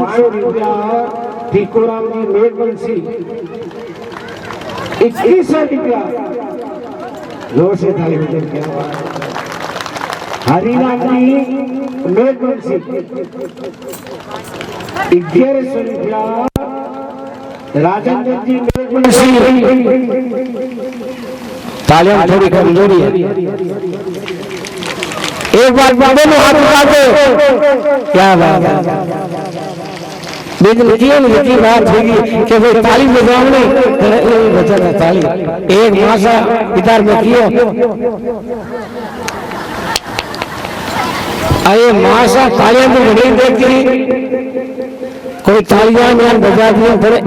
500 रुपया टीकोराम जी मेघवंशी 2100 रुपया लो से थाली बजन क्या हरिनाम जी मेघवंशी 1100 रुपया राजेंद्र जी मेघवंशी तालियां थोड़ी कमजोरी है एक बार दोनों हाथ उठा दो क्या बात है लेकिन ये बात होगी कि भाई ताली बजाने बचा था ताली एक मासा इधर में किया आये मासा तालियां तो नहीं देखती कोई तालियां में बजा दिया थोड़े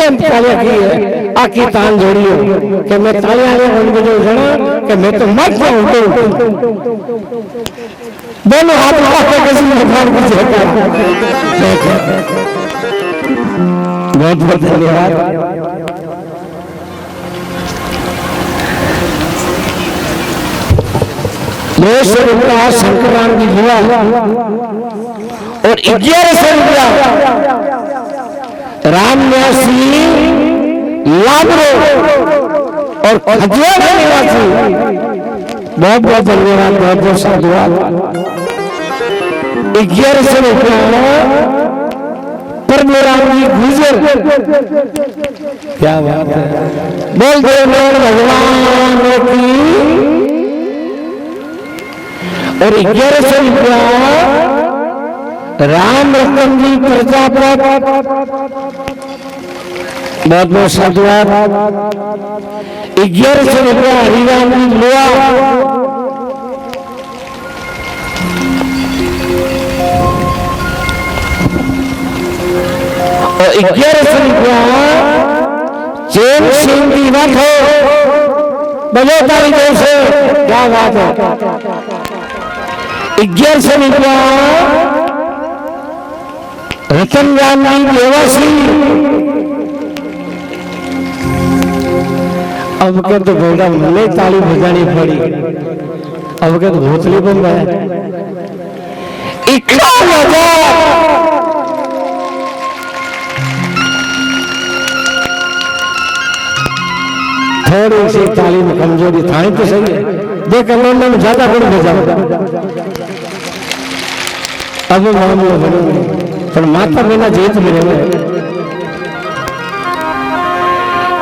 एम तालियां की है आकी तान जोड़ी हो कि मैं तालियां में बन बजे उठना कि मैं तो मत जाऊं दोनों हाथ उठा के किसी भगवान की जय कर बहुत बहुत धन्यवाद ₹200 शंकराम की जुआ और 1100 रुपया राम न्यासी लाबरो और खजियारा निवासी बहुत बहुत धन्यवाद बहुत बहुत साधुवाद 1100 रुपया परमेराम जी गुजर क्या बात है बोल दो भगवान की और 1100 रुपया राम रतन जी प्रजापत बहुत बहुत साधुवाद 1100 रुपया हरिराम जी लोआ और 1100 रुपया चैन सिंह जी मत हो बलो तारी देव से क्या बात है 1100 रुपया रतन राम जी देवासी अब क्या तो बोला मैंने ताली बजानी पड़ी अब क्या तो भोसली बन गया 51,000 थोड़ी सी ताली में कमजोरी था तो सही है देख लोन में ज्यादा गुण भेजा अब मामले बने पर माता बिना जीत मिले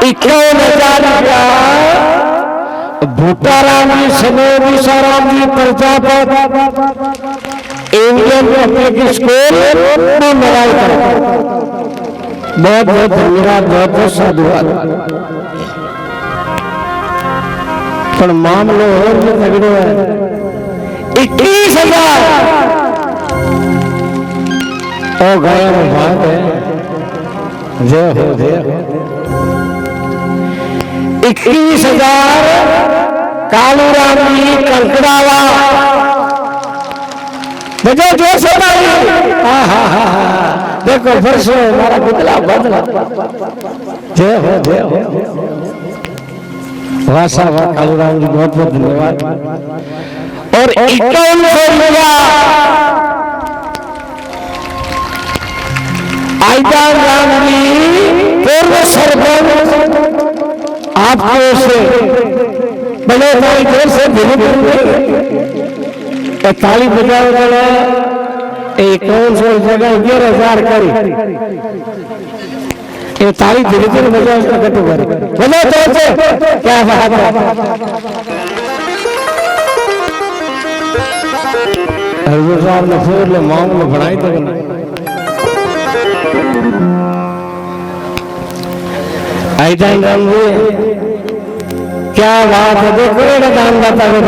51,000 भूटाराम जी समेत विशाराम जी प्रजापत इंडियन पब्लिक स्कूल में लड़ाई कर बहुत बहुत धन्यवाद बहुत बहुत साधुवाद पर मामलो और भी तगड़ो है 21,000 ओ गया बात है जय हो 21,000 कालूराम जी कंकड़ावा बजो जो सोना देखो फिर से हमारा पुतला बदला जय हो वासा वाह कालूराम जी बहुत बहुत धन्यवाद और 5100 रुपया आईदान राम जी पूर्व सरपंच आपको से बड़े भाई देर से ताली बजाओ वाला 5100 जगह 11,000 करी ये ताली धीरे धीरे बजाओ उसका कटो करी बजाओ तो क्या बात है हजूर साहब ने फोर ले मांग में बढ़ाई तो आईदान राम जी क्या बात है देखो ना दान दाता को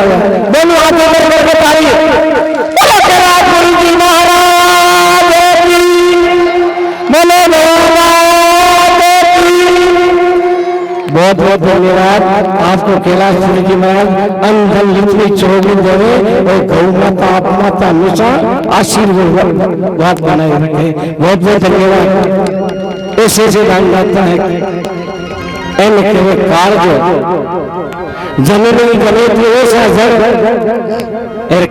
दोनों हाथों में करके ताली बोलो तेरा गुरु जी महाराज की बोलो बहुत बहुत धन्यवाद आपको कैलाश जी महाराज अंधन लिखनी चौबी देवे और गौ माता आप माता हमेशा आशीर्वाद बनाए रखे बहुत बहुत धन्यवाद ऐसे से दान दाता है के कार्य जमीनी जमीन ऐसा जड़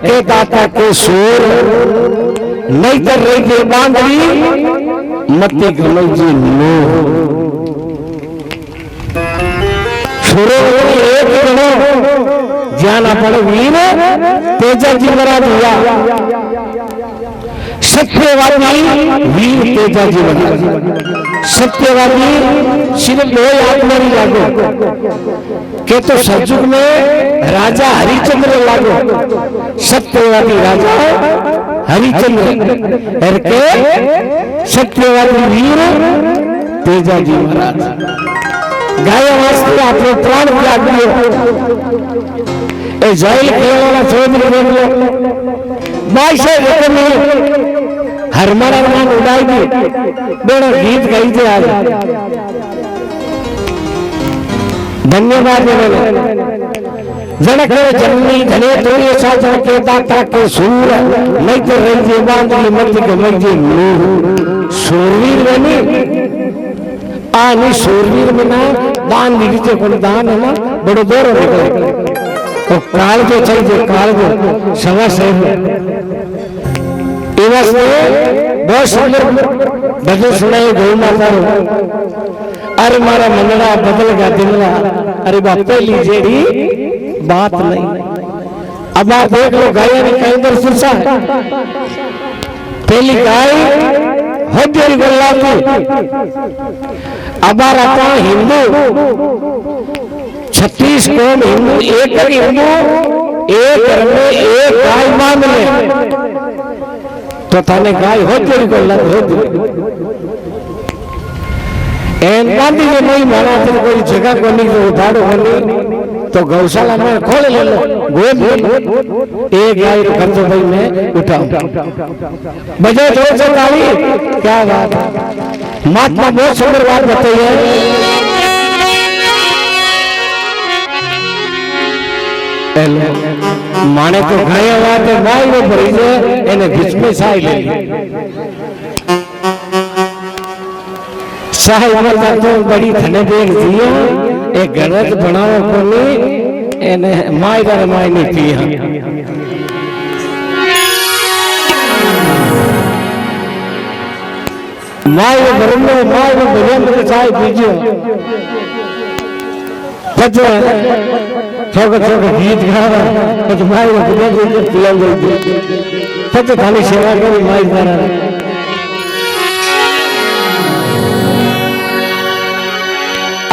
के दाता के सूर नहीं तो रही थे बांधवी मती गमजी नो छोरो एक गणो ज्ञान अपने वीर तेजा जी महाराज हुआ सत्यवादी वीर तेजा जी महाराज सत्यवादी सिर्फ दो याद नहीं लागो के तो सतयुग में राजा हरिचंद्र लागो सत्यवादी राजा हरिचंद्र के सत्यवादी वीर तेजा जी महाराज गाय वास्ते अपने प्राण त्याग दिए ए जेल खेलना चौधरी देख लो बाईशे में हरमरा मान उड़ाई दी बड़ा गीत गाई थे आज धन्यवाद जनक जननी धने तो ये साजन के दाता के सूर नहीं तो रही जे बांधली मत गमजी नूर सूरवीर बनी आनी सूरवीर में ना दान लीजिए कोई दान है ना बड़ो दूर निकले तो काल जो चाहिए काल जो सवा से बहुत सुंदर भजन सुनाए गौ माता अरे मारा मनड़ा बदल गया दिलवा अरे बाप पहली जेड़ी बात नहीं अब आप देख लो गाय ने कहीं दर सुसा पहली गाय होती गल्ला थी अब आता हिंदू 36 कौम हिंदू एक हिंदू एक घर में एक गाय मान ले तो थाने गाय होती गल्ला होती एन गांधी ने नहीं माना थे कोई जगह को नहीं तो उठाड़ो नहीं तो गौशाला में खोल ले लो गोद एक गाय खर्चो भाई मैं उठाऊं बजे जोर से ताली क्या बात महात्मा बहुत सुंदर बात बताई है माने तो गाय बात है भाई वो भरी से इन्हें बीच में साई ले तो बड़ी धने देख दिया एक गलत बनाओ कोनी एने माई दर माई नहीं पिया माई बरनो माई बरन के चाय पीजियो पतो छोटे छोटे गीत गावा तो माई बरन के पिया गई पतो खाली सेवा करी माई दर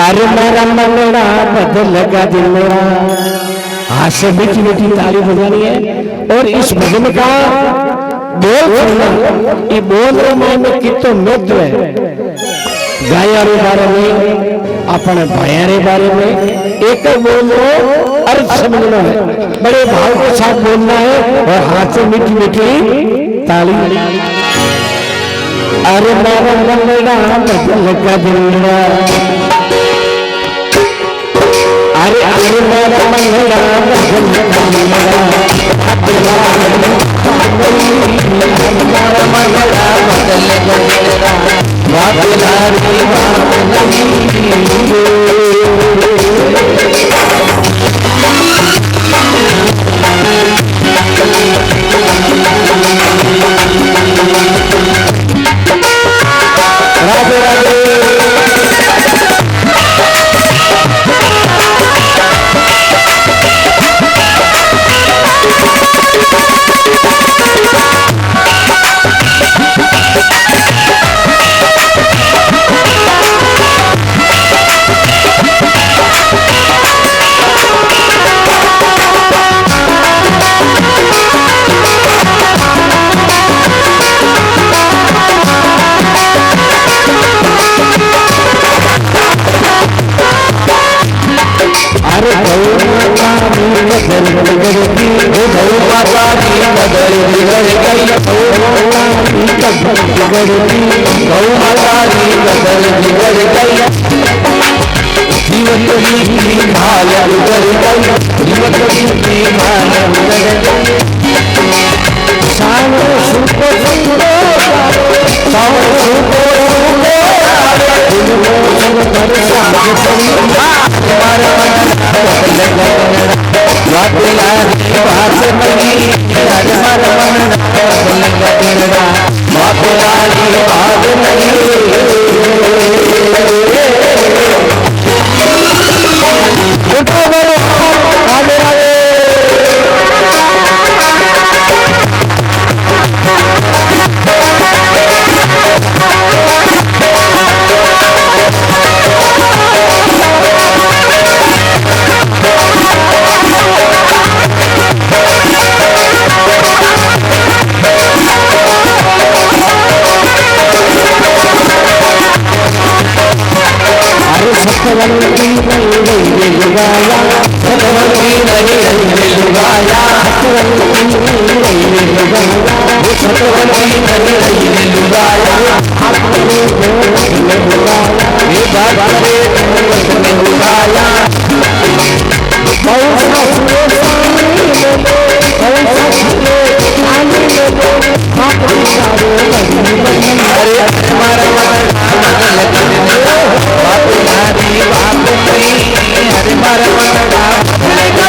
अरे मेरा मनड़ा बदल लगा दिल मेरा हाथ से मीठी मीठी ताली बजानी है और इस भजन का बोल सुनना ये बोल रामायण में कितो महत्व है गाया रे बारे में अपने भाइयों रे बारे में एक बोलो अर्थ समझना है बड़े भाव के साथ बोलना है और हाथ से मीठी मीठी ताली अरे मेरा मनड़ा बदल लगा दिल मेरा अरे अरे मेरा मनड़ा बदल लगा दिल मेरा मनड़ा बदल लगा मेरा बादलारी राधे राधे राधे राधे मन नहीं लुगाया अपने गोद में बुलाया ये बात करे गोद में बुलाया पैसा छुए सामने ले लो पैसा छुए आने ले लो अपने सारे अरे हमारा बदल बाप नारी बाप नहीं अरे हमारा बदल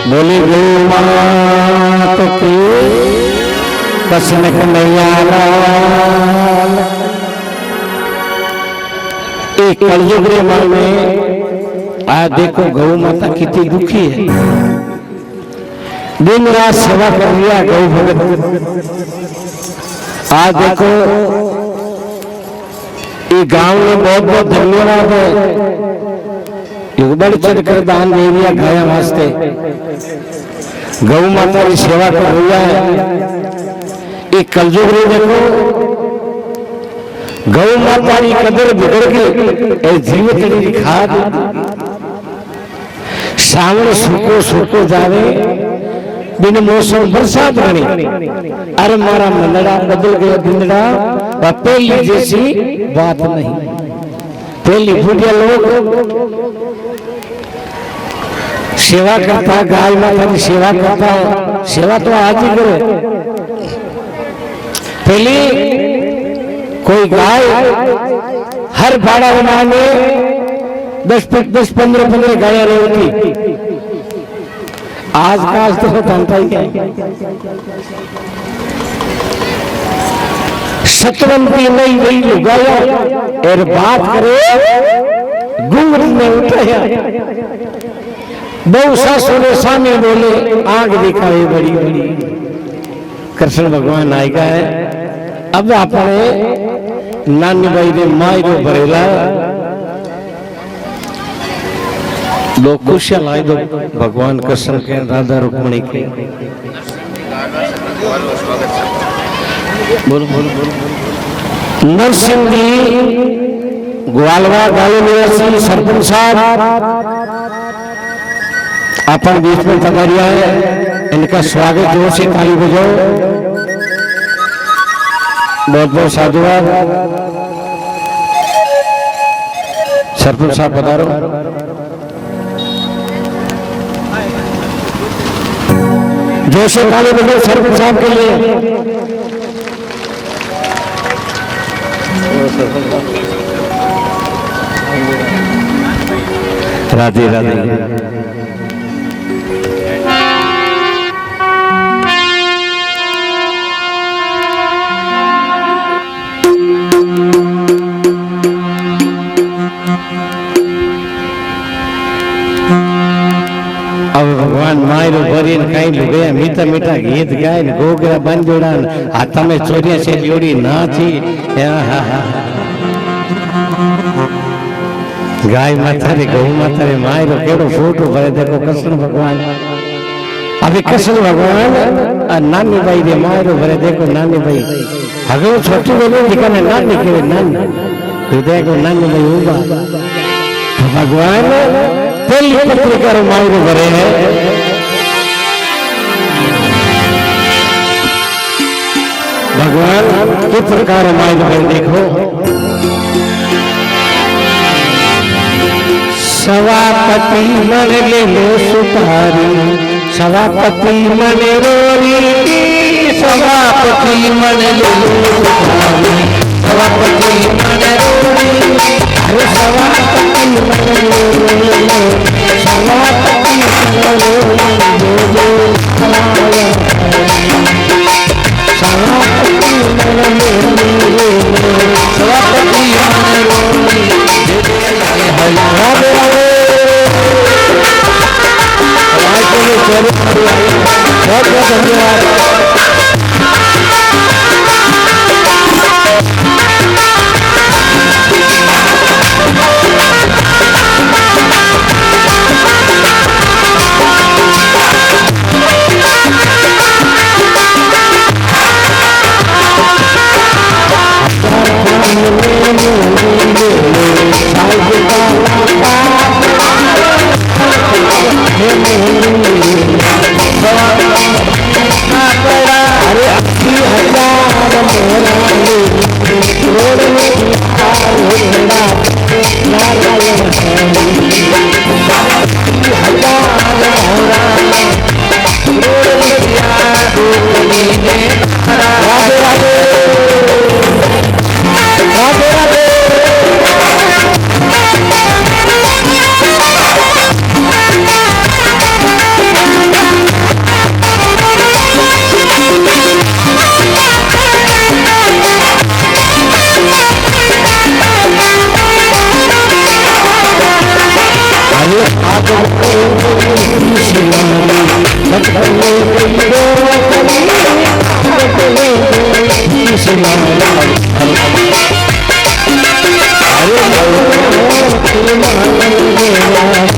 बोली गो मात की कसम कन्हैया लाल। एक कलयुग रे मन में आ देखो गौ माता कितनी दुखी है, दिन रात सेवा कर लिया गौ भगत। आज देखो ये गांव में बहुत बहुत धन्यवाद है बढ़ चढ़ कर दान दे दिया गाया वास्ते। गौ माता की सेवा कर रहा है। एक कलयुग रे देखो गौ माता की कदर बिगड़ गई। जीवित की खाद सावण सूखो सूखो जावे बिन मौसम बरसात बनी। अरे मारा मंदड़ा बदल गया बिंदड़ा। पहली जैसी बात नहीं। पहली बुढ़िया लोग सेवा करता है, गाय माता की सेवा करता है। सेवा तो आज ही करे। पहले कोई गाय हर बाड़ा बनाने 10-15 गाय रहती। आज का आज तो जानता ही है। सतवंती नहीं वही लुगाया और बात करे घूंघट में उठाया। बहु सासुरे सामने बोले आग दिखाए बड़ी बड़ी। कृष्ण भगवान आएगा है। अब अपने नानी भाई ने मायरो भरेला लोग खुशियां लाई दो भगवान कृष्ण के राधा रुक्मणी के। बोलो बोलो बोलो। नरसिंह जी ग्वालवा गाली निवासी सरपंच साहब अपन बीच में पधारिया है। इनका स्वागत जोर से ताली बजाओ। बहुत बहुत साधुवाद। सरपंच साहब पधारो। जोर से ताली बजाओ सरपंच साहब के लिए। राधे राधे। अब भगवान मायरो भरी कहीं लुगया मीठा मीठा गीत गाय गोगरा बन जोड़ा हाथ में चोरिया से जोड़ी नाची। गाय माता रे गौ माता रे मायरो केड़ो फोटो भरे देखो कृष्ण भगवान। अभी कृष्ण भगवान नानी भाई रे मायरो भरे देखो नानी भाई। अगर छोटी बोले दिखाने नानी के नानी हृदय को नानी भाई होगा। भगवान पहली पत्रिका मायरो भरे है। भगवान किस प्रकार मायरो भरे देखो। सवापति मन ले लो सुपारी सवापति मन रोरी। सवापति मन ले लो सुपारी सवापति मन रोरी। अरे सवापति मन रोरी सवापति मन रोरी। सवापति मन रोरी सवापति मन रोरी। राधे राधे। बहुत बहुत धन्यवाद। अरे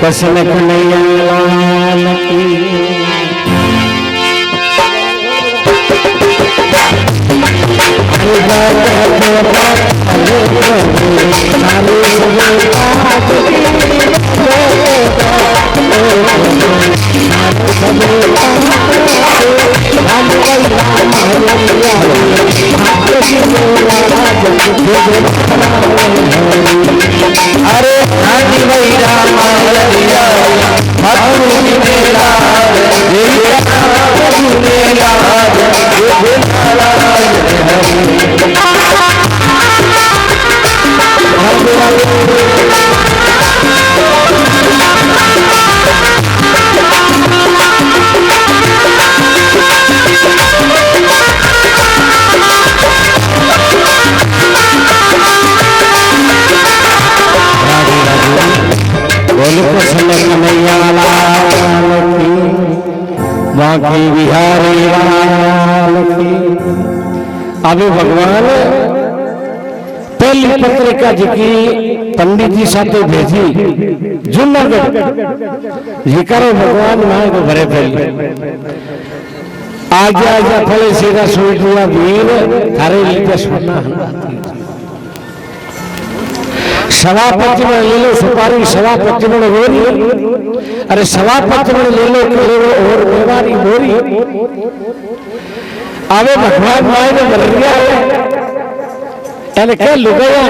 कृष्ण कन्हैया लाल की अरे हाजी भाई राम हरिया मधुनी मेरा कृष्ण कन्हैया लाल की बाकी बिहारी लाल की। अभी भगवान पहली पत्रिका जी की पंडित जी साथ भेजी जूनागढ़ जी करो भगवान माए को भरे पहले आजा आजा फले सीधा सूट हुआ वीर थारे लीते सोना सभापति में ले लो सुपारी सभापति में गोरी अरे सभापति में ले लो और मेवारी गोरी आवे भगवान माए ने मर गया क्या लुगया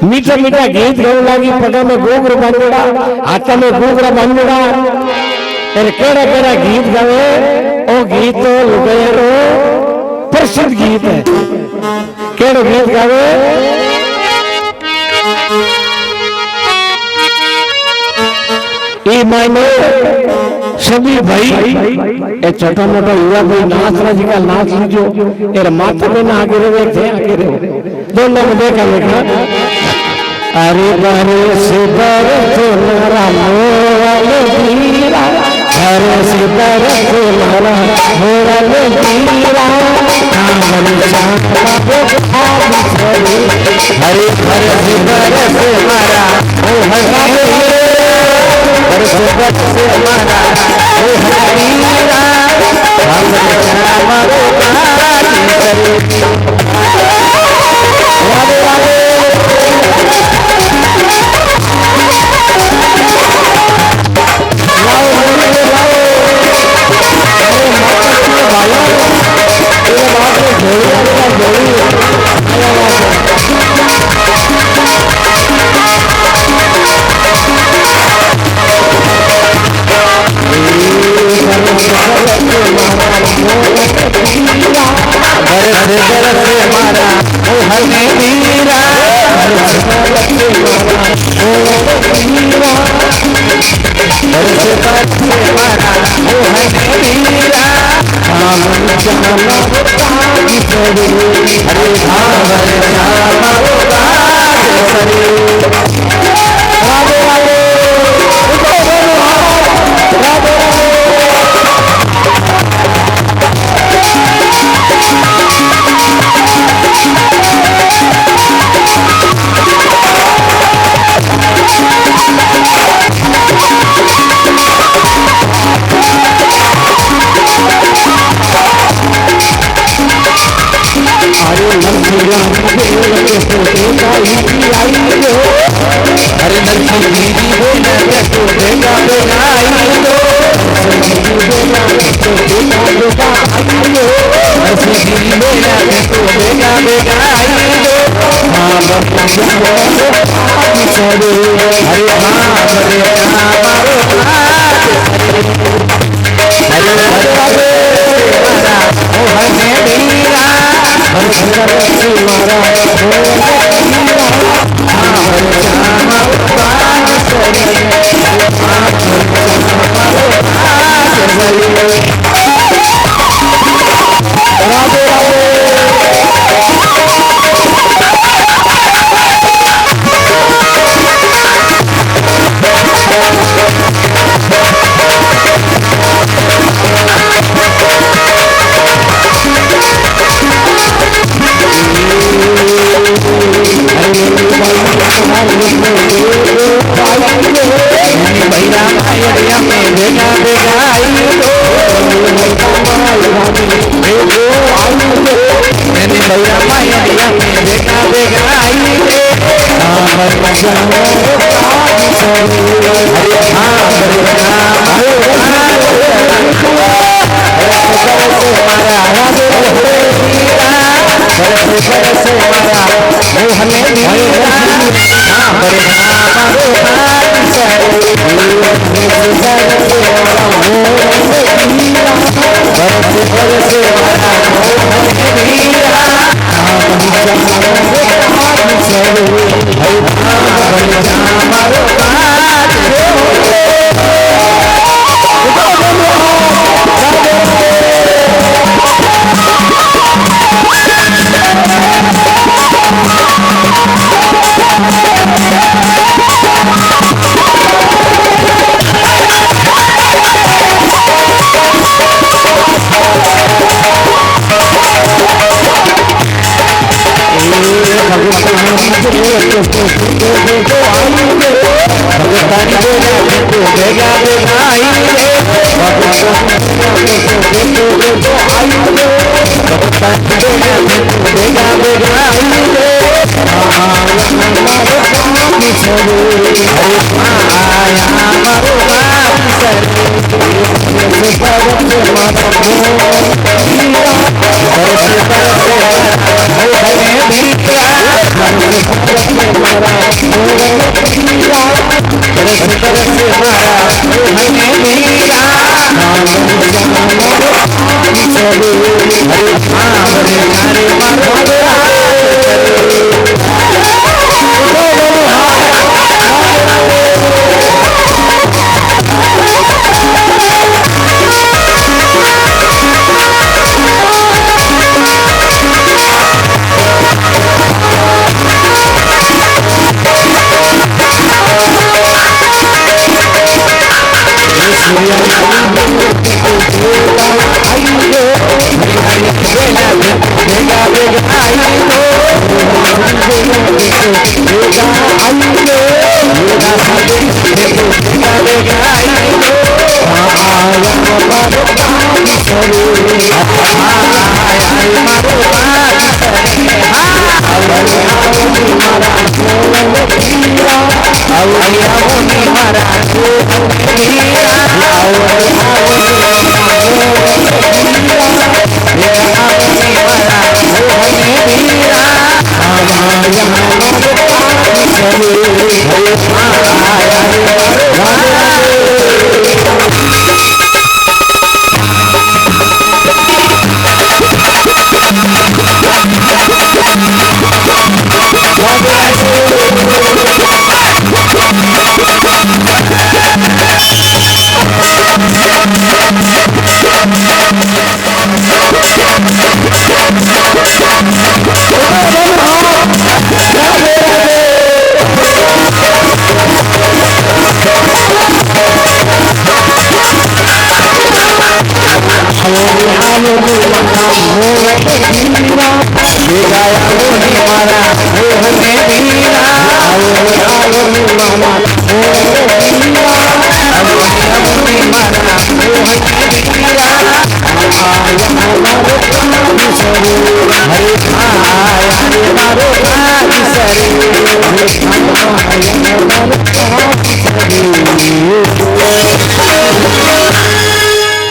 मीठा मीठा गीत गाने लगी पगा में गोबर बांधड़ा हाथा में गोबरा बांधड़ा अरे केड़ा केड़ा गीत गावे ओ गीत तो लुगया रो प्रसिद्ध गीत है केड़ो गीत गावे मायने सभी भाई ए छोटा मोटा युवा भाई नाच राजी का नाच लीजो यार माथा में ना आगे रहे थे आगे रहे दोनों में देखा देखा अरे बारे से बारे तो नारा मोरा वीरा अरे से बारे तो नारा मोरा वीरा हरे हरे से बारे से मारा ओ हरे सुबह से हमारा ओ हरीरा हम हमारो पानी करे वाले वाले लाओ लाओ लाओ अरे माता के भाइयों ये बात है जोड़ी अरे नरसिंह जी बोला तो देगा बनाई दो नरसिंह जी बोला तो देगा बनाई दो हाँ अरे हाँ बड़े हमारो अरे अरे ओ हमें मीरा मारा बरसे मारा मोहन वीरा बरसा मारो हाथ सरे बरसे मारा मोहन वीरा मारो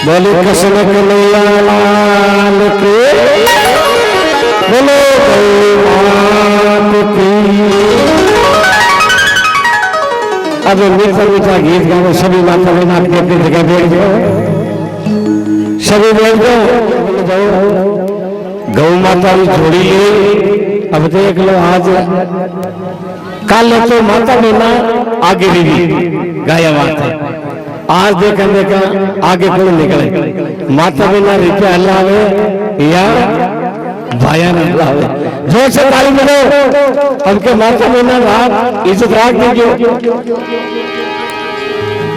बोलो कृष्ण कन्हैया लाल की, बोलो गौमात की। अब मीठा मीठा गीत गाओ सभी माता बहन आपके अपनी जगह बैठ जाओ, सभी बैठ जाओ। गौ माता की जोड़ी ले अब देख लो, आज कल तो माता बहना आगे भी गाया माता, आज देखा आगे कौन निकले, माता बिना रिपे हलावे या भाया न हलावे। जोर से ताली बजाओ, हमके माता बिना रात इज्जत राख दीजिए।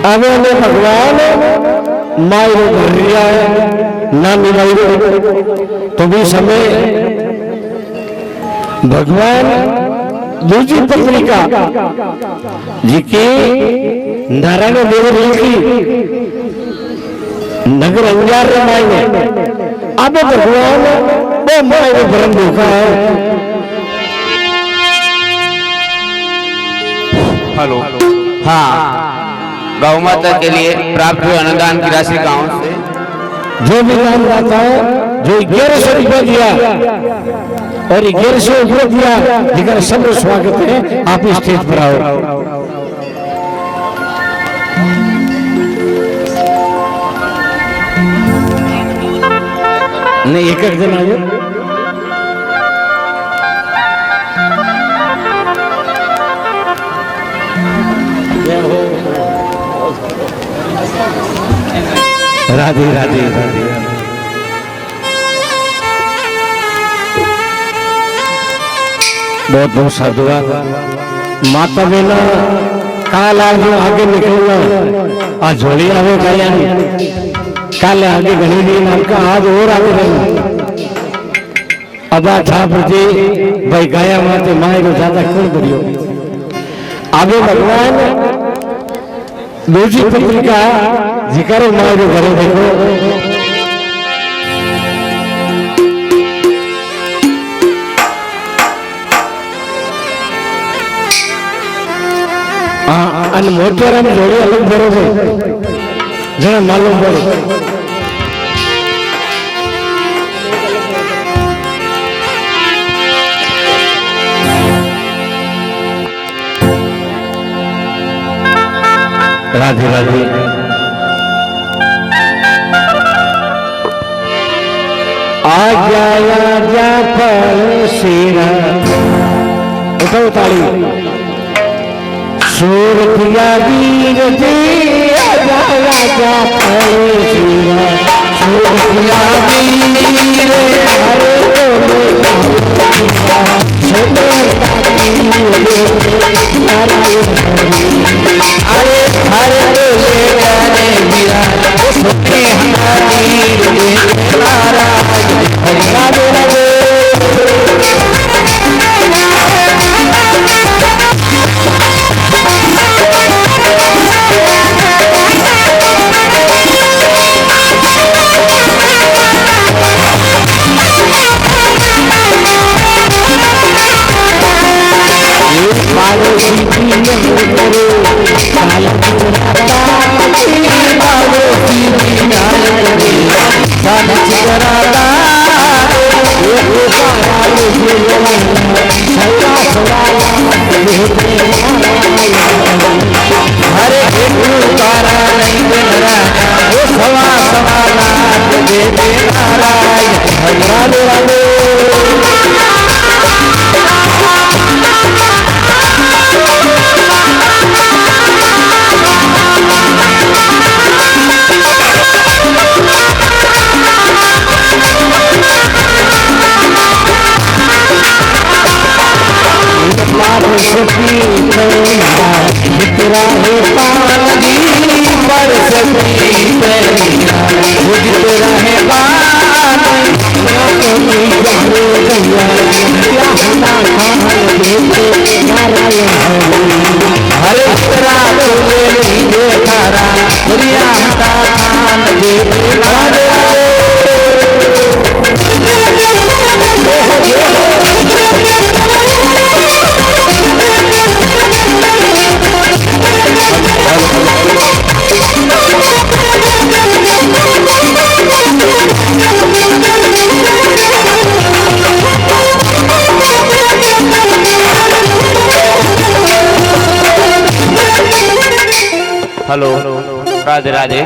अब हमें भगवान मायरो भरिया नानी मायरो तो भी समय भगवान दूसरी पत्रिका जिके नारायण देव लिखी नगर अंजार रामायण, अब भगवान वो मायरो ब्रह्म भूखा है। हेलो, हाँ, गौ माता के लिए प्राप्त हुए अनुदान की राशि गांव से जो भी दान दाता है, जो 1100 रुपया दिया और 1100 उपलब्ध दिया, लेकिन सबका स्वागत है, आप स्टेज पर आओ। नहीं, एक दिन आओ। राधे राधे राधे। बहुत बहुत साधुवाद। माता बहना काल आज आगे निकलना, आज झोली आवे गया, काल आगे घनी दिन आपका आज और आगे रहना। अब था प्रति भाई गाया माते माए को ज्यादा क्यों करियो। आगे भगवान दूसरी पत्रिका जिक्र माए को घरे देखो। मोटेराम जोड़ी अलग बरोबर जना मालूम पड़े। राधे राधे। आजा आजा परसेरा, उठाओ ताली। सूरतिया वीर जी आजा आजा परसेरा, सूरतिया वीर हरे बोले अरे हरे बोले गाने वीरा सुने हमारी नारायण हरि राधे राधे। हरे तारा नहीं वो सवा सवा लाख देते नारायण हरि राधे राधे। जितरा है पानी पर सकी वो जितरा है पानी हरे तेरा तारा खान हेलो राधे राधे।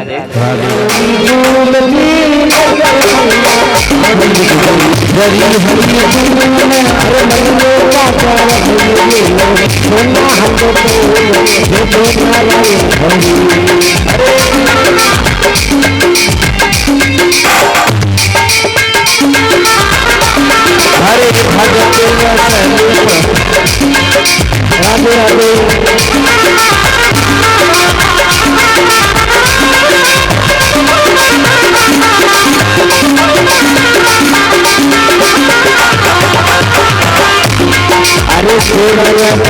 हरे भगत राधे राधे। अरे सोना नारायण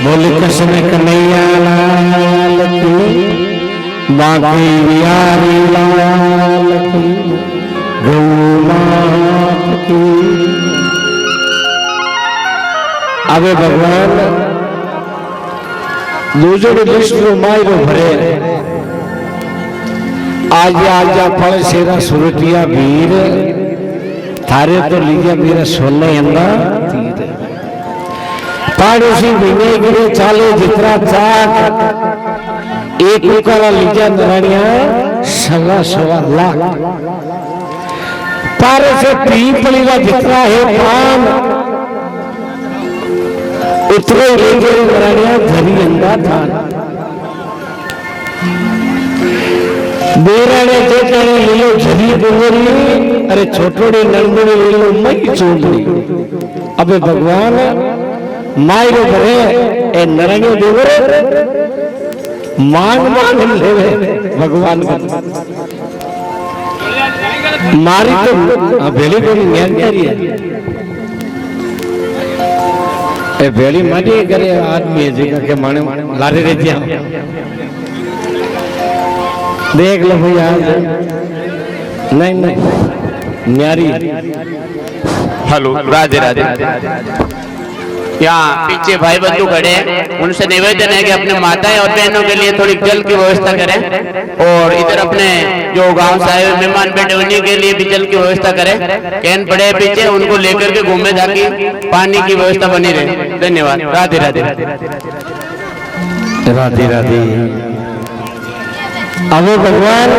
बोले कृष्ण कन्हैया लाल की, बाकी बिहारी लाल की, गौ मात की। अबे भगवान दूसरे विष्णु मायरो भरे आजा फल शेरा सुरटिया वीर थारे तो लीजिए मेरा सोने अंदा तीर पाड़ोसी विनय गिरे चाले जितना चाक एक उकाला लीजिए नरानिया सवा सवा लाख पारे से पीपली का जितना है पान उतरे लीजिए नरानिया धरी अंदा था बेराने जेठाने लीलो झरी डूंगरी अरे छोटोड़ी नंदनी लीलो मई चोंदरी। अबे भगवान मायरो भरे ए नरंगे डूंगरे मांग मांग लेवे भगवान को मारी तो बेली को ज्ञान करिए ए बेली मारी करे आदमी जगह के माने लारे रे दिया देख लो भैया नहीं नहीं न्यारी। हेलो राधे राधे। यहाँ पीछे भाई बंधु खड़े हैं, उनसे निवेदन है कि अपने माताएं और बहनों के लिए थोड़ी जल की व्यवस्था करें और इधर अपने जो गांव से आए हुए मेहमान बैठे उन्हीं के लिए भी जल की व्यवस्था करें। कैन पड़े पीछे उनको लेकर के घूमे ताकि पानी की व्यवस्था बनी रहे। धन्यवाद। राधे राधे राधे राधे। अब भगवान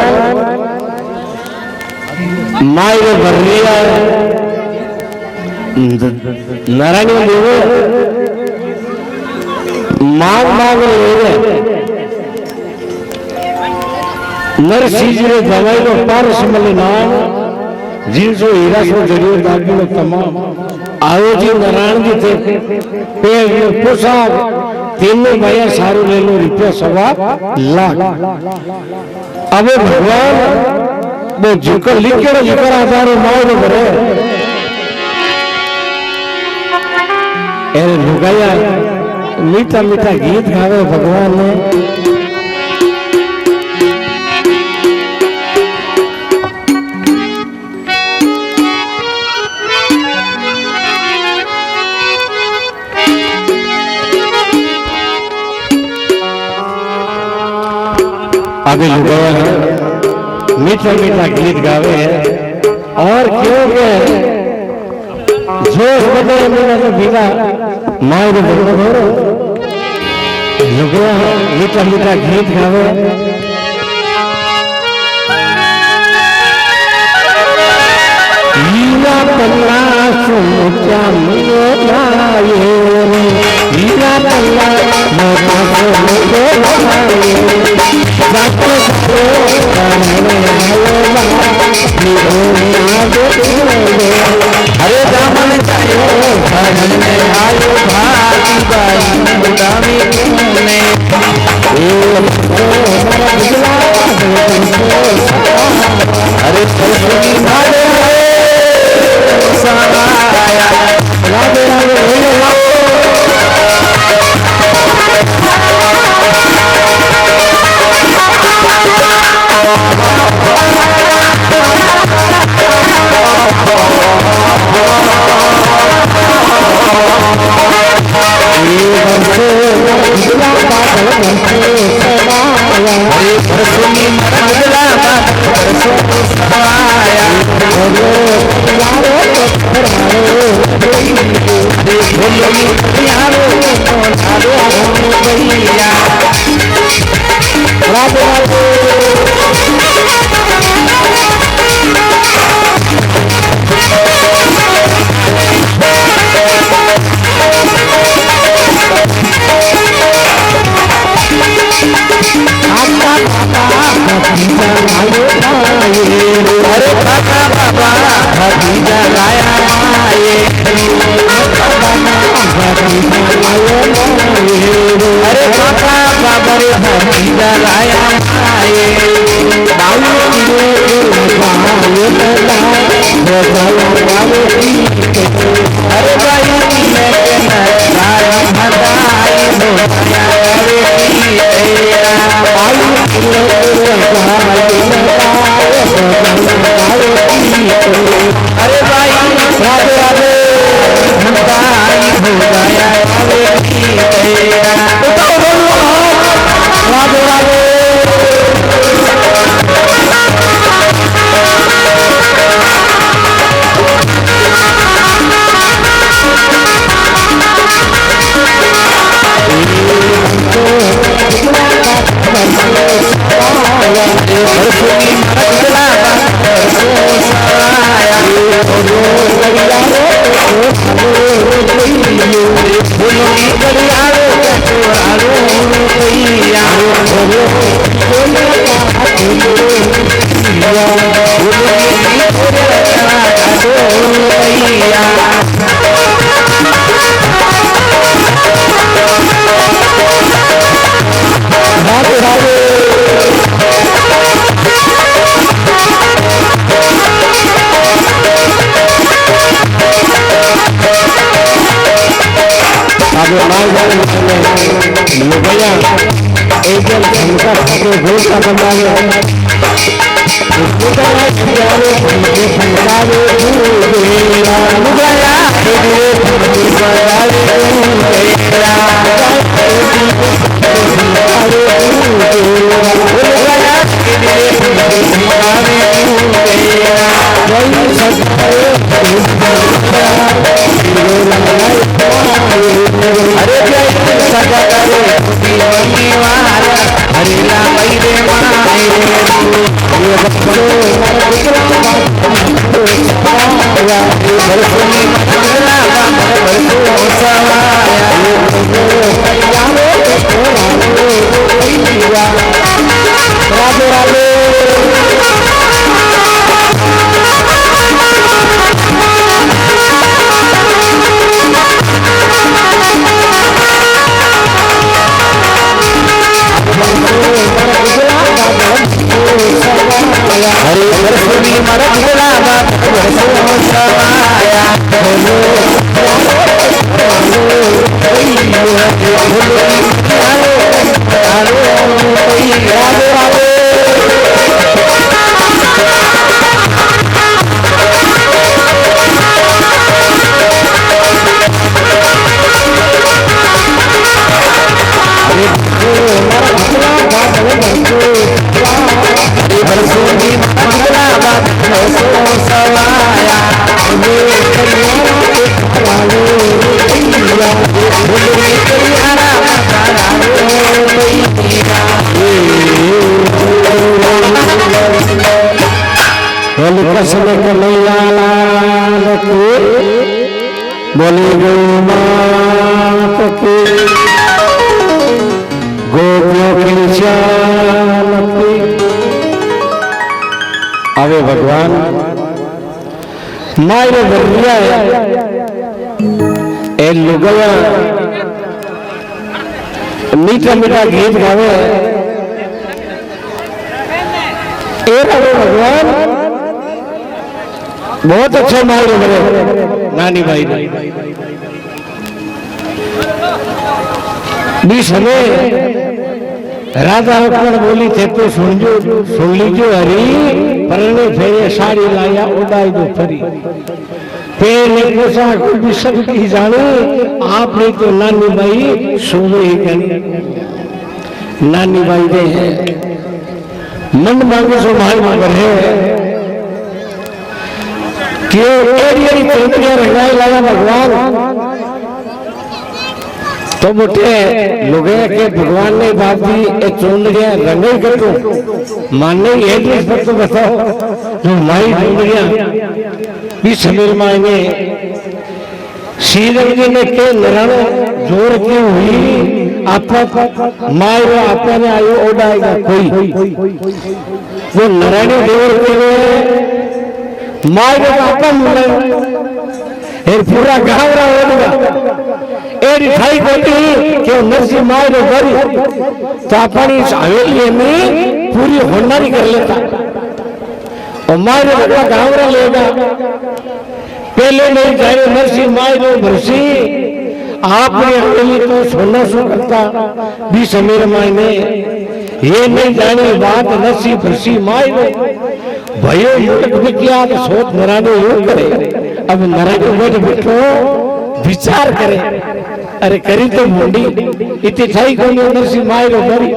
मायरो भरिया नारायण देव मांग मांग ले नरसिंह जी ने दवाई लो पारस मले नाम जिनसो हीरा सो जरियो दागी लो तमाम आओ जी नारायण जी थे पेड़ में पोशाक तीनों भैया सारू ले लो रुपया सवा लाख। अब भगवान वो जिकर लिखे जिकर आधार माओ भरे अरे लुगाया मीठा मीठा गीत गावे भगवान ने। आगे लुगाया मीठा मीठा गीत गावे और क्यों के जोश बदले मेरा तो बिना मायरो भरो लुगाया मीठा मीठा गीत गावे हीरा पल्ला सुचा मुझे लाए हीरा पल्ला मोटा मुझे लाए हरे दामन चायो भजन में आयो भागी बाई मुदामी ने हरे सरस्वती नारे समाया राधे राधे अरे काका बाबा भतीजा लाया अरे काका बाबा रे भतीजा लाया अरे भाई अरे भाई राधे राधे हो गया राधे राधे बोले गो मात की गोपियों की चाल की। अबे भगवान मायरे बलिया ए लुगया मीठा मीठा गीत गावे ए अबे भगवान बहुत अच्छा मायरे मेरे नानी भाई भी समय राधा रुक्मण बोली थे तो सुन लीजिए हरी परने फेरे साड़ी लाया उड़ाई दो फरी फिर ने पूछा कुछ भी सब की जाने आपने तो नानी भाई सुनो ही कहनी नानी बाई दे है मन मांगे सो भाई मांगर है क्यों एड़ी चौंदड़िया रंगाई लगा भगवान तो बोटे लोग के भगवान ने बात दी ए चौंदड़िया रंगाई कर दो मानने एडी पर तो बताओ जो माई चौंदड़िया भी समीर माई ने श्रीरंग जी ने के नराणो जोर की हुई आपा मायरो आपा ने आयो ओडाएगा कोई वो नराणी देवर के मायरो आपा मिले एर पूरा गांव रा ओडगा एरी थाई कोटी के नरसी मायरो गरी तो अपनी हवेली में पूरी होनारी कर लेता और मायरो बड़ा गांव रा लेगा पहले नहीं जाए नरसी मायरो भरसी आपने हवेली तो सोना सो करता भी समीर माई ने ये नहीं जाने बात नरसी भरसी मायरो भयो युग विज्ञा तो सोच नराने योग करे अब नराने बैठ बैठो विचार करे अरे करी तो मुंडी इतनी थाई कोई नरसी मायरो करी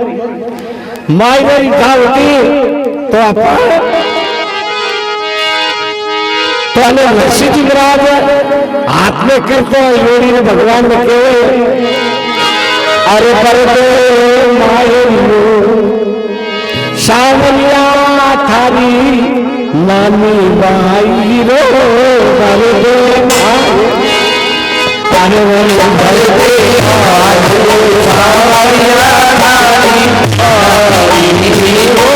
मायरो था होती तो आप तो नरसी जी महाराज हाथ में करते योड़ी ने भगवान ने कहे अरे परदे मायरो सावलिया थारी नानी बाई रो परदे अरे परदे सावलिया थारी बाई रो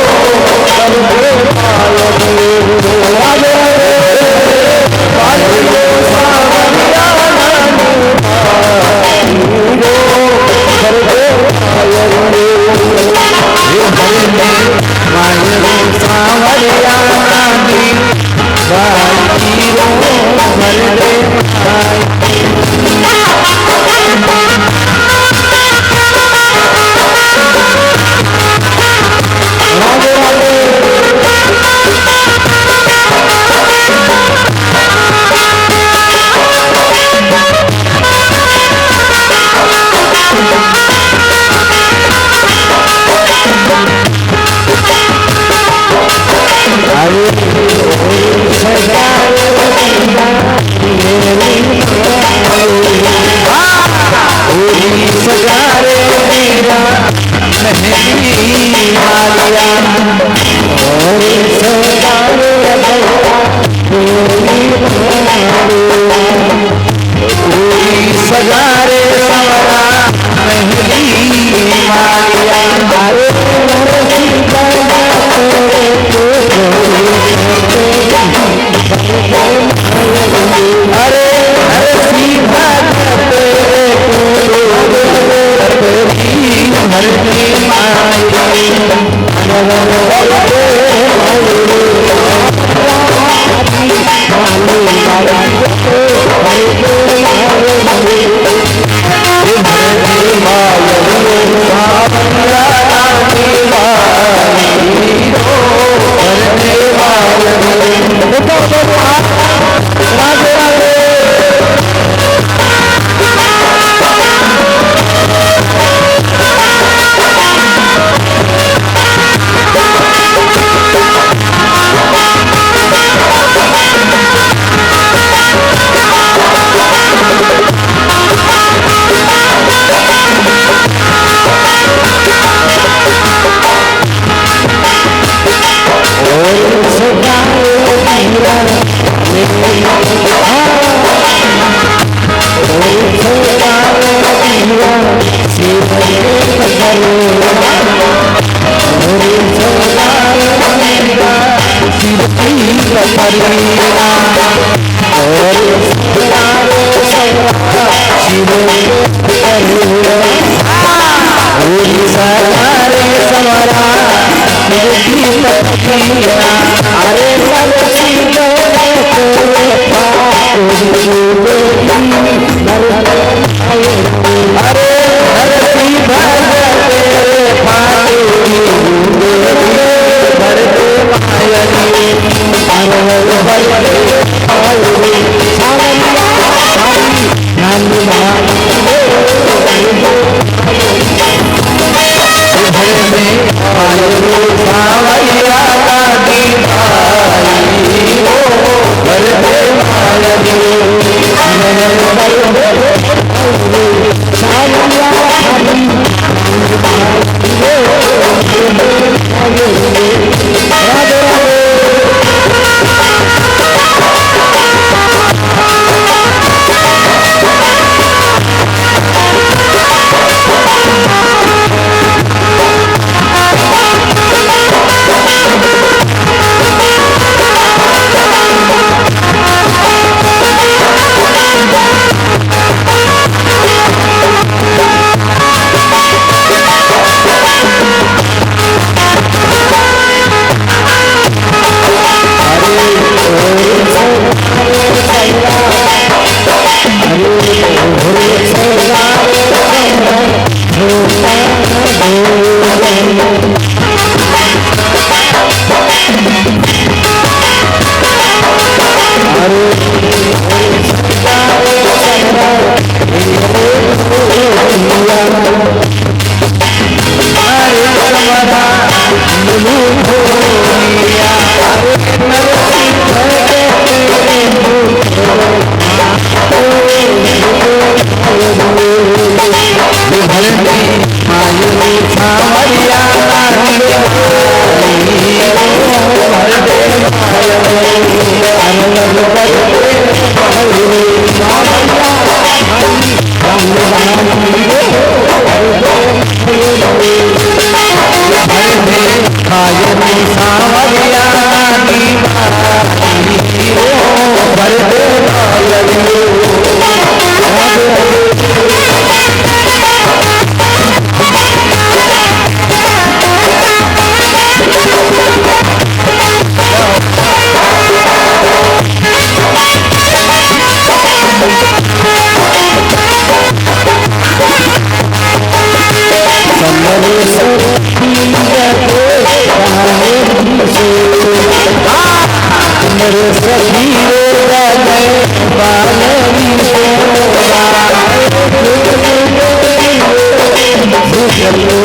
सखी